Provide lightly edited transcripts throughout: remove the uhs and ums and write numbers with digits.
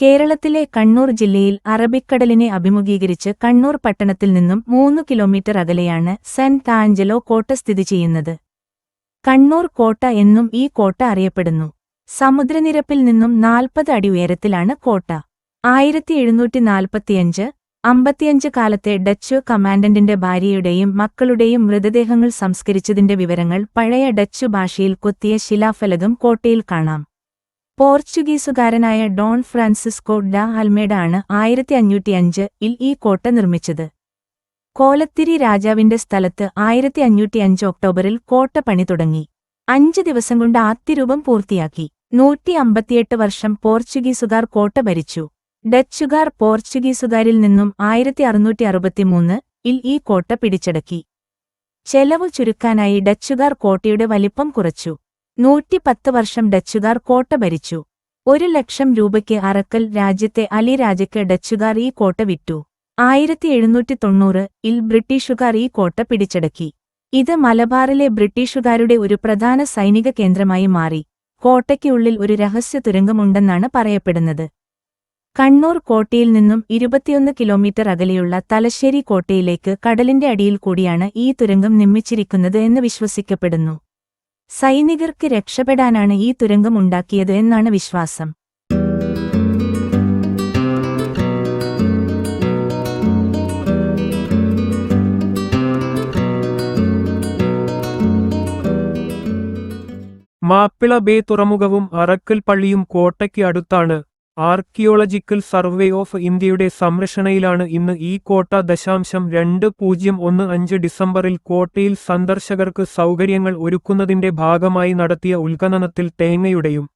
കേരളത്തിലെ കണ്ണൂർ ജില്ലയിൽ അറബിക്കടലിനെ അഭിമുഖീകരിച്ച് കണ്ണൂർ പട്ടണത്തിൽ നിന്നും 3 കിലോമീറ്റർ അകലെയാണ് സെന്റ് ആഞ്ചലോ കോട്ട സ്ഥിതി ചെയ്യുന്നത്. കണ്ണൂർ കോട്ട എന്നും ഈ കോട്ട അറിയപ്പെടുന്നു. സമുദ്രനിരപ്പിൽ നിന്നും 40 അടി ഉയരത്തിലാണ് കോട്ട. 1745 കാലത്തെ ഡച്ച് കമാൻഡന്റിന്റെ ഭാര്യയുടെയും മക്കളുടെയും മൃതദേഹങ്ങൾ സംസ്കരിച്ചതിന്റെ വിവരങ്ങൾ പഴയ ഡച്ചു ഭാഷയിൽ കൊത്തിയ ശിലാഫലകം കോട്ടയിൽ കാണാം. പോർച്ചുഗീസുകാരനായ ഡോൺ ഫ്രാൻസിസ്കോ ഡ അൽമേഡ ആണ് 1505-ൽ ഈ കോട്ട നിർമ്മിച്ചത്. കോലത്തിരി രാജാവിന്റെ സ്ഥലത്ത് 1505 ഒക്ടോബറിൽ കോട്ട പണി തുടങ്ങി. 5 ദിവസം കൊണ്ട് ആദ്യരൂപം പൂർത്തിയാക്കി. 158 വർഷം പോർച്ചുഗീസുകാർ കോട്ട ഭരിച്ചു. ഡച്ചുകാർ പോർച്ചുഗീസുകാരിൽ നിന്നും 1663-ൽ ഈ കോട്ട പിടിച്ചടക്കി. ചെലവു ചുരുക്കാനായി ഡച്ചുകാർ കോട്ടയുടെ വലിപ്പം കുറച്ചു. 110 വർഷം ഡച്ചുകാർ കോട്ട ഭരിച്ചു. 1,00,000 രൂപയ്ക്ക് അറക്കൽ രാജ്യത്തെ അലി രാജയ്ക്ക് ഡച്ചുകാർ ഈ കോട്ട വിറ്റു. 1790-ൽ ബ്രിട്ടീഷുകാർ ഈ കോട്ട പിടിച്ചടക്കി. ഇത് മലബാറിലെ ബ്രിട്ടീഷുകാരുടെ ഒരു പ്രധാന സൈനിക കേന്ദ്രമായി മാറി. കോട്ടയ്ക്ക് ഉള്ളിൽ ഒരു രഹസ്യ തുരങ്കമുണ്ടെന്നാണ് പറയപ്പെടുന്നത്. കണ്ണൂർ കോട്ടയിൽ നിന്നും 21 കിലോമീറ്റർ അകലെയുള്ള തലശ്ശേരി കോട്ടയിലേക്ക് കടലിന്റെ അടിയിൽ കൂടിയാണ് ഈ തുരങ്കം നിർമ്മിച്ചിരിക്കുന്നത് എന്ന് വിശ്വസിക്കപ്പെടുന്നു. സൈനികർക്ക് രക്ഷപ്പെടാനാണ് ഈ തുരങ്കം ഉണ്ടാക്കിയത് എന്നാണ് വിശ്വാസം. മാപ്പിള ബേ തുറമുഖവും അറക്കൽ പള്ളിയും കോട്ടയ്ക്ക് അടുത്താണ്. ആർക്കിയോളജിക്കൽ സർവേ ഓഫ് ഇന്ത്യയുടെ സംരക്ഷണയിലാണ് ഇന്ന് ഈ കോട്ട. 2015 ഡിസംബറിൽ കോട്ടയിൽ സന്ദർശകർക്ക് സൗകര്യങ്ങൾ ഒരുക്കുന്നതിന്റെ ഭാഗമായി നടത്തിയ ഉത്ഖനനത്തിൽ തേങ്ങയുടെയും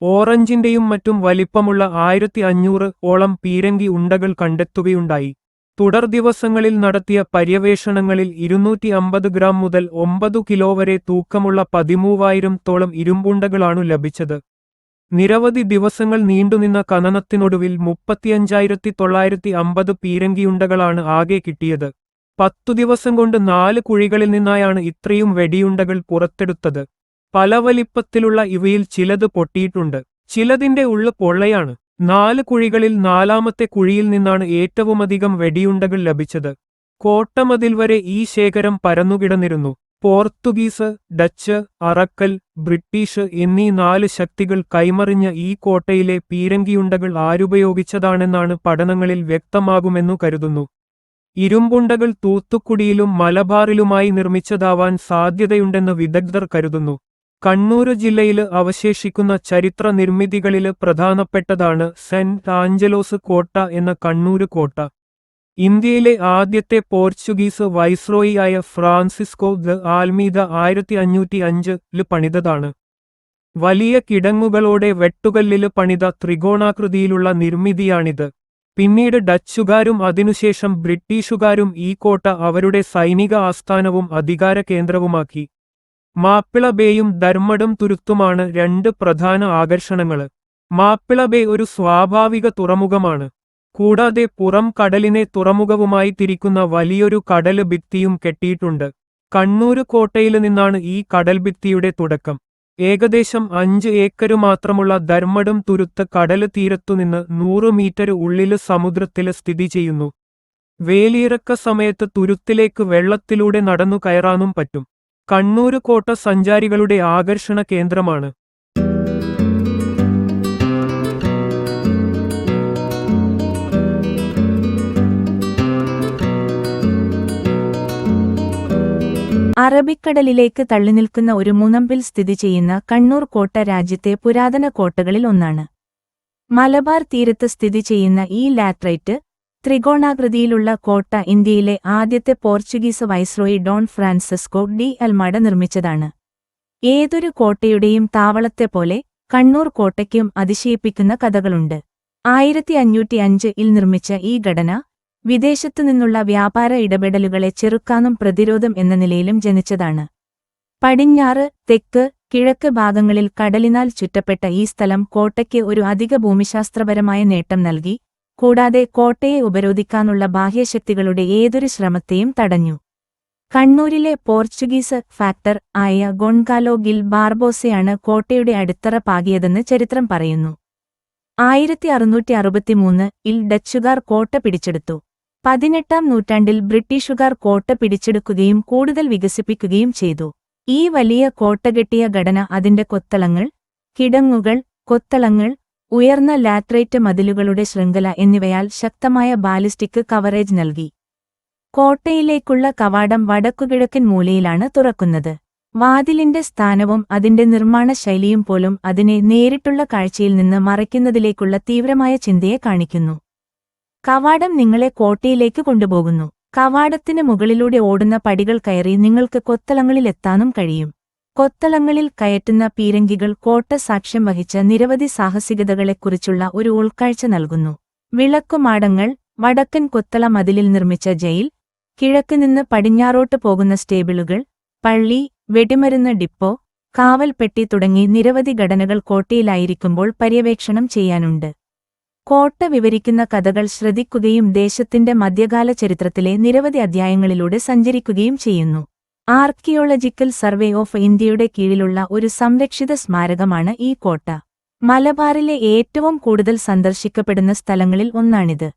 ഓറഞ്ചിന്റെയും മറ്റും വലിപ്പമുള്ള 1500-ഓളം പീരങ്കി ഉണ്ടകൾ കണ്ടെത്തുകയുണ്ടായി. തുടർ ദിവസങ്ങളിൽ നടത്തിയ പര്യവേഷണങ്ങളിൽ 250 ഗ്രാം മുതൽ 9 കിലോ വരെ തൂക്കമുള്ള 13,000-തോളം ഇരുമ്പുണ്ടകളാണു ലഭിച്ചത്. നിരവധി ദിവസങ്ങൾ നീണ്ടുനിന്ന ഖനനത്തിനൊടുവിൽ 35,950 പീരങ്കിയുണ്ടകളാണ് ആകെ കിട്ടിയത്. 10 ദിവസം കൊണ്ട് 4 കുഴികളിൽ നിന്നായാണ് ഇത്രയും വെടിയുണ്ടകൾ പുറത്തെടുത്തത്. പല വലിപ്പത്തിലുള്ള ഇവയിൽ ചിലത് പൊട്ടിയിട്ടുണ്ട്, ചിലതിന്റെ ഉള്ളു പൊള്ളയാണ്. 4 കുഴികളിൽ 4-ാമത്തെ കുഴിയിൽ നിന്നാണ് ഏറ്റവുമധികം വെടിയുണ്ടകൾ ലഭിച്ചത്. കോട്ടമതിൽ വരെ ഈ ശേഖരം പരന്നുകിടന്നിരുന്നു. പോർത്തുഗീസ്, ഡച്ച്, അറക്കൽ, ബ്രിട്ടീഷ് എന്നീ 4 ശക്തികൾ കൈമറിഞ്ഞ ഈ കോട്ടയിലെ പീരങ്കിയുണ്ടകൾ ആരുപയോഗിച്ചതാണെന്നാണ് പഠനങ്ങളിൽ വ്യക്തമാകുമെന്നു കരുതുന്നു. ഇരുമ്പുണ്ടകൾ തൂത്തുക്കുടിയിലും മലബാറിലുമായി നിർമ്മിച്ചതാവാൻ സാധ്യതയുണ്ടെന്ന് വിദഗ്ധർ കരുതുന്നു. കണ്ണൂര് ജില്ലയില് അവശേഷിക്കുന്ന ചരിത്ര നിർമ്മിതികളില് പ്രധാനപ്പെട്ടതാണ് സെന്റ് ആഞ്ചലോസ് കോട്ട എന്ന കണ്ണൂര് കോട്ട. ഇന്ത്യയിലെ ആദ്യത്തെ പോർച്ചുഗീസ് വൈസ്രോയിയായ ഫ്രാൻസിസ്കോ ദ ആൽമീദ 1505-ല് പണിതതാണ്. വലിയ കിടങ്ങുകളോടെ വെട്ടുകല്ലില് പണിത ത്രികോണാകൃതിയിലുള്ള നിർമ്മിതിയാണിത്. പിന്നീട് ഡച്ചുകാരും അതിനുശേഷം ബ്രിട്ടീഷുകാരും ഈ കോട്ട അവരുടെ സൈനിക ആസ്ഥാനവും അധികാര കേന്ദ്രവുമാക്കി. മാപ്പിള ബേയും ധർമ്മടം തുരുത്തുമാണ് 2 പ്രധാന ആകർഷണങ്ങള്. മാപ്പിള ബേ ഒരു സ്വാഭാവിക തുറമുഖമാണ്. കൂടാതെ പുറം കടലിനെ തുറമുഖവുമായി തിരിക്കുന്ന വലിയൊരു കടല് ഭിത്തിയും കെട്ടിയിട്ടുണ്ട്. കണ്ണൂര് കോട്ടയില് നിന്നാണ് ഈ കടൽഭിത്തിയുടെ തുടക്കം. ഏകദേശം 5 ഏക്കര് മാത്രമുള്ള ധർമ്മടം തുരുത്ത് കടല് തീരത്തുനിന്ന് 100 മീറ്റർ ഉള്ളില് സമുദ്രത്തില് സ്ഥിതി ചെയ്യുന്നു. വേലിയിറക്ക സമയത്ത് തുരുത്തിലേക്ക് വെള്ളത്തിലൂടെ നടന്നു കയറാനും പറ്റും. കണ്ണൂര് കോട്ട സഞ്ചാരികളുടെ ആകർഷണ കേന്ദ്രമാണ്. അറബിക്കടലിലേക്ക് തള്ളിനിൽക്കുന്ന ഒരു മുനമ്പിൽ സ്ഥിതി ചെയ്യുന്ന കണ്ണൂർ കോട്ട രാജ്യത്തെ പുരാതന കോട്ടകളിൽ ഒന്നാണ്. മലബാർ തീരത്ത് സ്ഥിതി ചെയ്യുന്ന ഈ ലാറ്ററൈറ്റ് ത്രികോണാകൃതിയിലുള്ള കോട്ട ഇന്ത്യയിലെ ആദ്യത്തെ Portuguese viceroy Don Francisco de Almeida നിർമ്മിച്ചതാണ്. ഏതൊരു കോട്ടയുടെയും താവളത്തെപ്പോലെ കണ്ണൂർ കോട്ടയ്ക്കും അതിശയിപ്പിക്കുന്ന കഥകളുണ്ട്. 1505-ൽ നിർമ്മിച്ച ഈ ഘടന വിദേശത്തുനിന്നുള്ള വ്യാപാര ഇടപെടലുകളെ ചെറുക്കാനും പ്രതിരോധം എന്ന നിലയിലും ജനിച്ചതാണ്. പടിഞ്ഞാറ്, തെക്ക്, കിഴക്ക് ഭാഗങ്ങളിൽ കടലിനാൽ ചുറ്റപ്പെട്ട ഈ സ്ഥലം കോട്ടയ്ക്ക് ഒരു അധിക ഭൂമിശാസ്ത്രപരമായ നേട്ടം നൽകി. കൂടാതെ കോട്ടയെ ഉപരോധിക്കാനുള്ള ബാഹ്യശക്തികളുടെ ഏതൊരു ശ്രമത്തെയും തടഞ്ഞു. കണ്ണൂരിലെ പോർച്ചുഗീസ് ഫാക്ടർ ആയ ഗൊൺകാലോ ഗിൽ ബാർബോസയാണ് കോട്ടയുടെ അടിത്തറ പാകിയതെന്ന് ചരിത്രം പറയുന്നു. 1663 ഡച്ചുകാർ കോട്ട പിടിച്ചെടുത്തു. 18-ാം നൂറ്റാണ്ടിൽ ബ്രിട്ടീഷുകാർ കോട്ട പിടിച്ചെടുക്കുകയും കൂടുതൽ വികസിപ്പിക്കുകയും ചെയ്തു. ഈ വലിയ കോട്ടകെട്ടിയ ഘടന അതിന്റെ കൊത്തളങ്ങൾ, കിടങ്ങുകൾ, കൊത്തളങ്ങൾ, ഉയർന്ന ലാറ്ററൈറ്റ് മതിലുകളുടെ ശൃംഖല എന്നിവയാൽ ശക്തമായ ബാലിസ്റ്റിക് കവറേജ് നൽകി. കോട്ടയിലേക്കുള്ള കവാടം വടക്കുകിഴക്കൻ മൂലയിലാണ് തുറക്കുന്നത്. വാതിലിന്റെ സ്ഥാനവും അതിന്റെ നിർമ്മാണ ശൈലിയും പോലും അതിനെ നേരിട്ടുള്ള കാഴ്ചയിൽ നിന്ന് മറയ്ക്കുന്നതിലേക്കുള്ള തീവ്രമായ ചിന്തയെ കാണിക്കുന്നു. കവാടം നിങ്ങളെ കോട്ടയിലേക്ക് കൊണ്ടുപോകുന്നു. കവാടത്തിന് മുകളിലൂടെ ഓടുന്ന പടികൾ കയറി നിങ്ങൾക്ക് കൊത്തളങ്ങളിലെത്താനും കഴിയും. കൊത്തളങ്ങളിൽ കയറ്റുന്ന പീരങ്കികൾ കോട്ട സാക്ഷ്യം വഹിച്ച നിരവധി സാഹസികതകളെക്കുറിച്ചുള്ള ഒരു ഉൾക്കാഴ്ച നൽകുന്നു. വിളക്കുമാടങ്ങൾ, വടക്കൻ കൊത്തള മതിലിൽ നിർമ്മിച്ച ജയിൽ, കിഴക്കുനിന്ന് പടിഞ്ഞാറോട്ട് പോകുന്ന സ്റ്റേബിളുകൾ, പള്ളി, വെടിമരുന്ന് ഡിപ്പോ, കാവൽപ്പെട്ടി തുടങ്ങി നിരവധി ഘടനകൾ കോട്ടയിലായിരിക്കുമ്പോൾ പര്യവേക്ഷണം ചെയ്യാനുണ്ട്. കോട്ട വിവരിക്കുന്ന കഥകൾ ശ്രദ്ധിക്കുകയും ദേശത്തിന്റെ മധ്യകാല ചരിത്രത്തിലെ നിരവധി അധ്യായങ്ങളിലൂടെ സഞ്ചരിക്കുകയും ചെയ്യുന്നു. ആർക്കിയോളജിക്കൽ സർവേ ഓഫ് ഇന്ത്യയുടെ കീഴിലുള്ള ഒരു സംരക്ഷിത സ്മാരകമാണ് ഈ കോട്ട. മലബാറിലെ ഏറ്റവും കൂടുതൽ സന്ദർശിക്കപ്പെടുന്ന സ്ഥലങ്ങളിൽ ഒന്നാണിത്.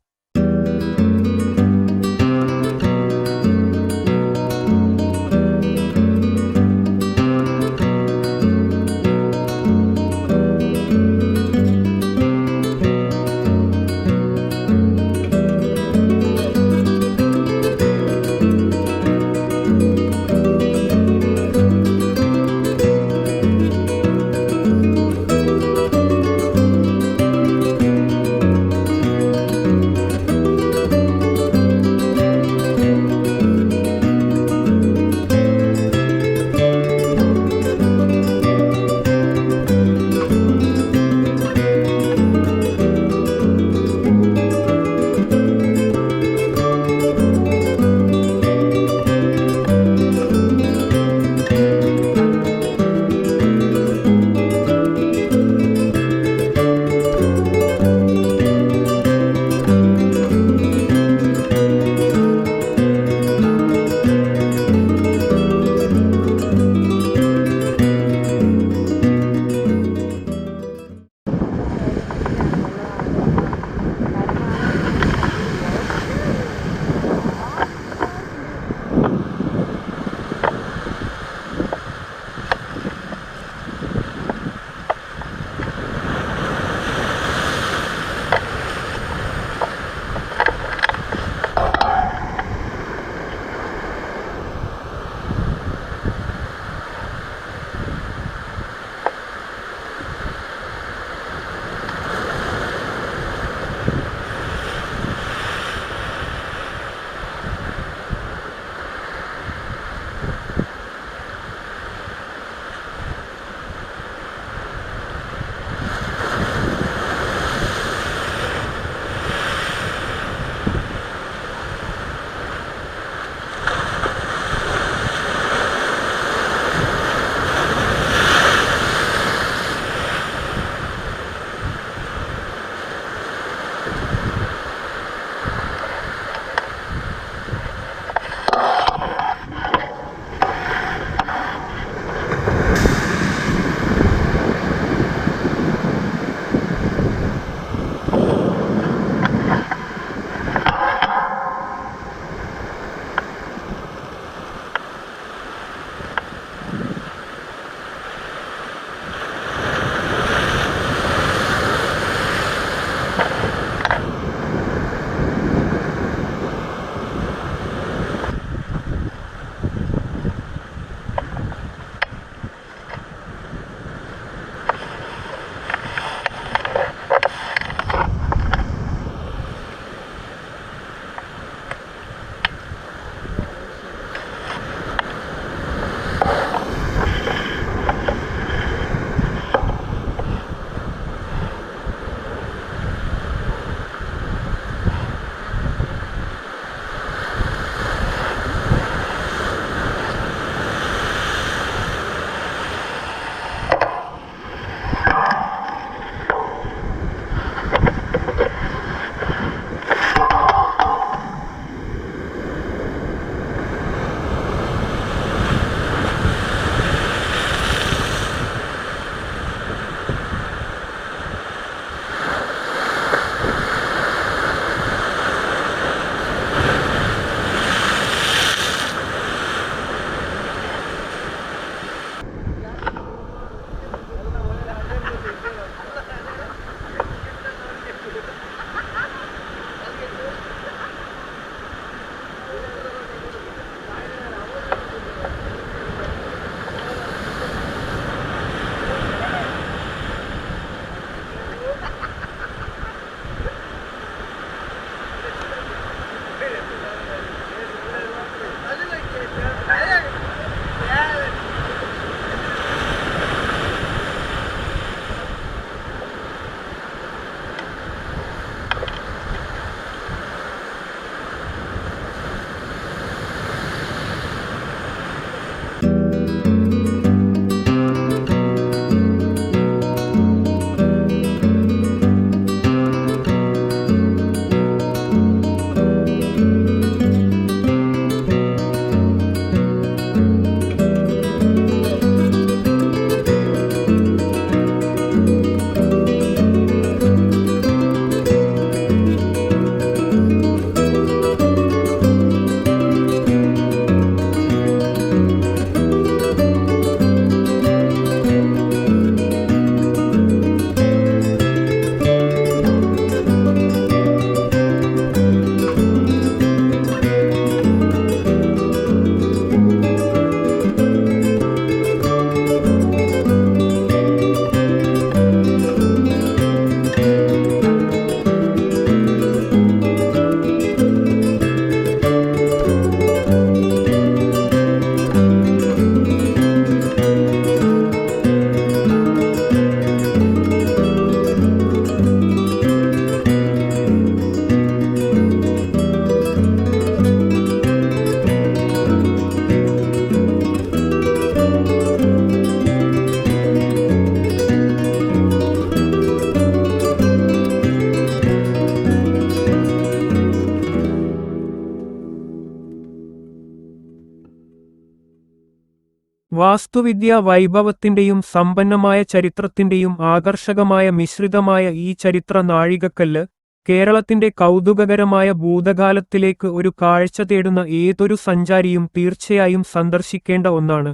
വാസ്തുവിദ്യാ വൈഭവത്തിന്റെയും സമ്പന്നമായ ചരിത്രത്തിന്റെയും ആകർഷകമായ മിശ്രിതമായ ഈ ചരിത്ര നാഴികക്കല്ല് കേരളത്തിന്റെ കൗതുകകരമായ ഭൂതകാലത്തിലേക്ക് ഒരു കാഴ്ച തേടുന്ന ഏതൊരു സഞ്ചാരിയും തീർച്ചയായും സന്ദർശിക്കേണ്ട ഒന്നാണ്.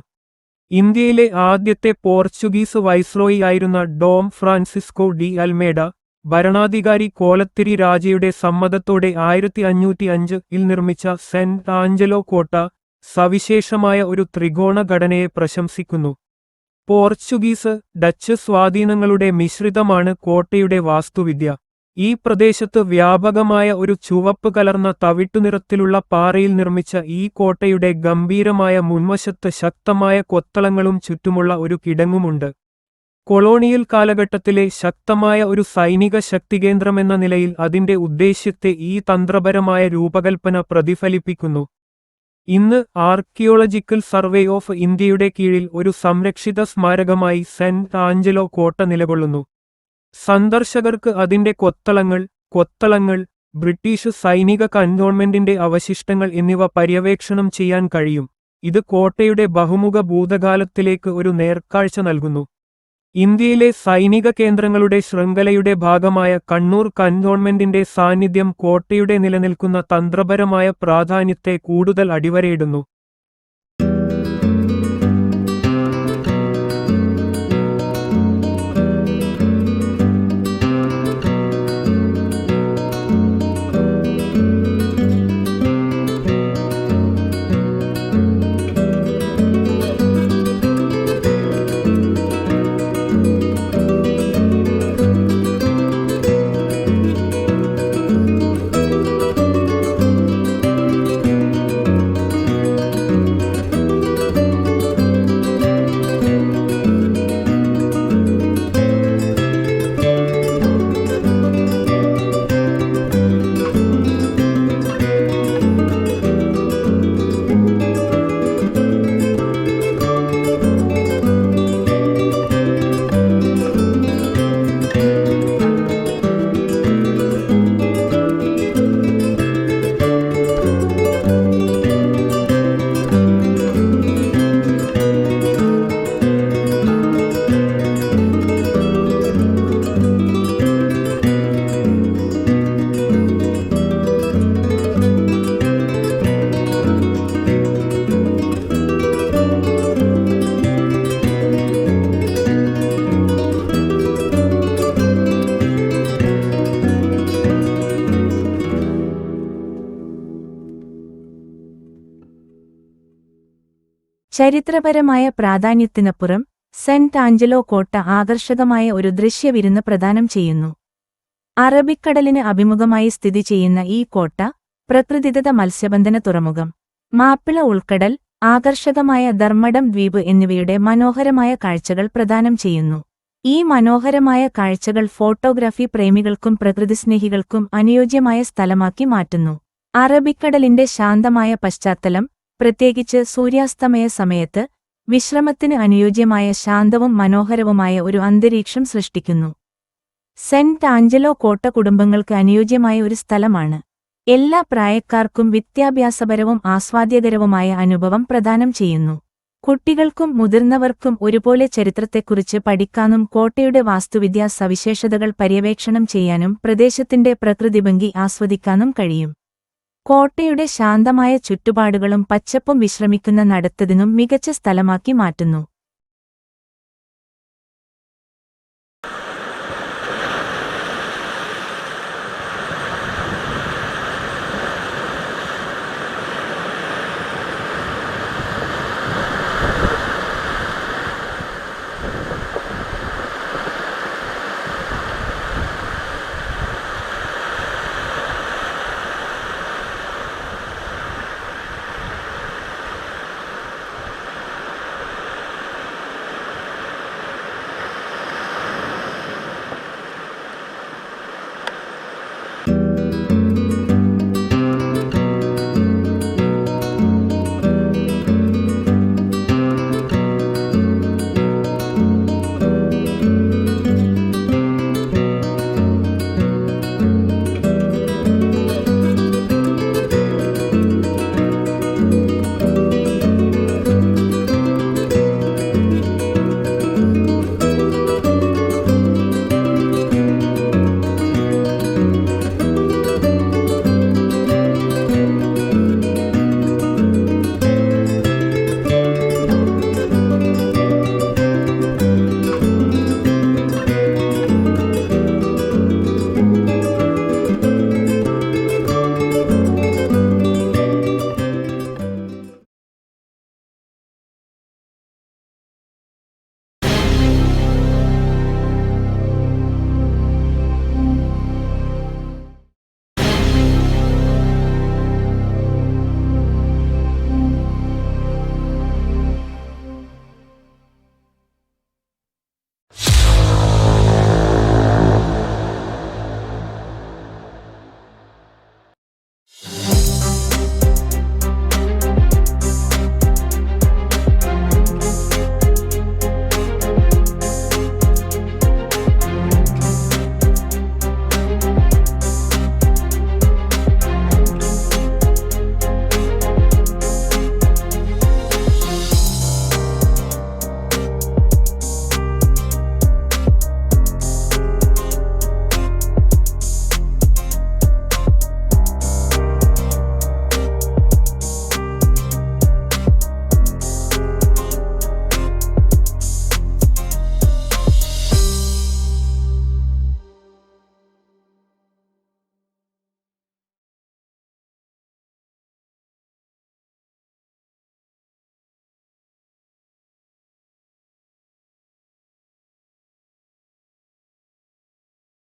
ഇന്ത്യയിലെ ആദ്യത്തെ പോർച്ചുഗീസ് വൈസ്രോയി ആയിരുന്ന ഡോം ഫ്രാൻസിസ്കോ ഡി അൽമേഡ ഭരണാധികാരി കോലത്തിരി രാജയുടെ സമ്മതത്തോടെ 1505-ൽ നിർമ്മിച്ച സെന്റ് ആഞ്ചലോ കോട്ട സവിശേഷമായ ഒരു ത്രികോണ ഘടനയെ പ്രശംസിക്കുന്നു. പോർച്ചുഗീസ്, ഡച്ച് സ്വാധീനങ്ങളുടെ മിശ്രിതമാണ് കോട്ടയുടെ വാസ്തുവിദ്യ. ഈ പ്രദേശത്ത് വ്യാപകമായ ഒരു ചുവപ്പ് കലർന്ന തവിട്ടുനിറത്തിലുള്ള പാറയിൽ നിർമ്മിച്ച ഈ കോട്ടയുടെ ഗംഭീരമായ മുൻവശത്ത് ശക്തമായ കൊത്തളങ്ങളും ചുറ്റുമുള്ള ഒരു കിടങ്ങുമുണ്ട്. കൊളോണിയൽ കാലഘട്ടത്തിലെ ശക്തമായ ഒരു സൈനിക ശക്തികേന്ദ്രമെന്ന നിലയിൽ അതിന്റെ ഉദ്ദേശ്യത്തെ ഈ തന്ത്രപരമായ രൂപകൽപ്പന പ്രതിഫലിപ്പിക്കുന്നു. ഇന്ന് ആർക്കിയോളജിക്കൽ സർവേ ഓഫ് ഇന്ത്യയുടെ കീഴിൽ ഒരു സംരക്ഷിത സ്മാരകമായി സെന്റ് ആഞ്ചലോ കോട്ട നിലകൊള്ളുന്നു. സന്ദർശകർക്ക് അതിന്റെ കൊത്തളങ്ങൾ, ബ്രിട്ടീഷ് സൈനിക കന്റോൺമെന്റിന്റെ അവശിഷ്ടങ്ങൾ എന്നിവ പര്യവേക്ഷണം ചെയ്യാൻ കഴിയും. ഇത് കോട്ടയുടെ ബഹുമുഖ ഭൂതകാലത്തിലേക്ക് ഒരു നേർക്കാഴ്ച നൽകുന്നു. ഇന്ത്യയിലെ സൈനിക കേന്ദ്രങ്ങളുടെ ശൃംഖലയുടെ ഭാഗമായ കണ്ണൂർ കന്റോൺമെന്റിന്റെ സാന്നിധ്യം കോട്ടയുടെ നിലനിൽക്കുന്ന തന്ത്രപരമായ പ്രാധാന്യത്തെ കൂടുതൽ അടിവരയിടുന്നു. ചരിത്രപരമായ പ്രാധാന്യത്തിനപ്പുറം സെന്റ് ആഞ്ചലോ കോട്ട ആകർഷകമായ ഒരു ദൃശ്യവിരുന്ന് പ്രദാനം ചെയ്യുന്നു. അറബിക്കടലിന് അഭിമുഖമായി സ്ഥിതി ചെയ്യുന്ന ഈ കോട്ട പ്രകൃതിദത്ത മത്സ്യബന്ധന തുറമുഖം, മാപ്പിള ഉൾക്കടൽ, ആകർഷകമായ ധർമ്മടം ദ്വീപ് എന്നിവയുടെ മനോഹരമായ കാഴ്ചകൾ പ്രദാനം ചെയ്യുന്നു. ഈ മനോഹരമായ കാഴ്ചകൾ ഫോട്ടോഗ്രാഫി പ്രേമികൾക്കും പ്രകൃതിസ്നേഹികൾക്കും അനുയോജ്യമായ സ്ഥലമാക്കി മാറ്റുന്നു. അറബിക്കടലിന്റെ ശാന്തമായ പശ്ചാത്തലം, പ്രത്യേകിച്ച് സൂര്യാസ്തമയ സമയത്ത്, വിശ്രമത്തിന് അനുയോജ്യമായ ശാന്തവും മനോഹരവുമായ ഒരു അന്തരീക്ഷം സൃഷ്ടിക്കുന്നു. സെന്റ് ആഞ്ചലോ കോട്ട കുടുംബങ്ങൾക്ക് അനുയോജ്യമായ ഒരു സ്ഥലമാണ്. എല്ലാ പ്രായക്കാർക്കും വിദ്യാഭ്യാസപരവും ആസ്വാദ്യകരവുമായ അനുഭവം പ്രദാനം ചെയ്യുന്നു. കുട്ടികൾക്കും മുതിർന്നവർക്കും ഒരുപോലെ ചരിത്രത്തെക്കുറിച്ച് പഠിക്കാനും കോട്ടയുടെ വാസ്തുവിദ്യാ സവിശേഷതകൾ പര്യവേക്ഷണം ചെയ്യാനും പ്രദേശത്തിന്റെ പ്രകൃതിഭംഗി ആസ്വദിക്കാനും കഴിയും. കോട്ടയുടെ ശാന്തമായ ചുറ്റുപാടുകളും പച്ചപ്പും വിശ്രമിക്കുന്ന നടത്തതിനും മികച്ച സ്ഥലമാക്കി മാറ്റുന്നു.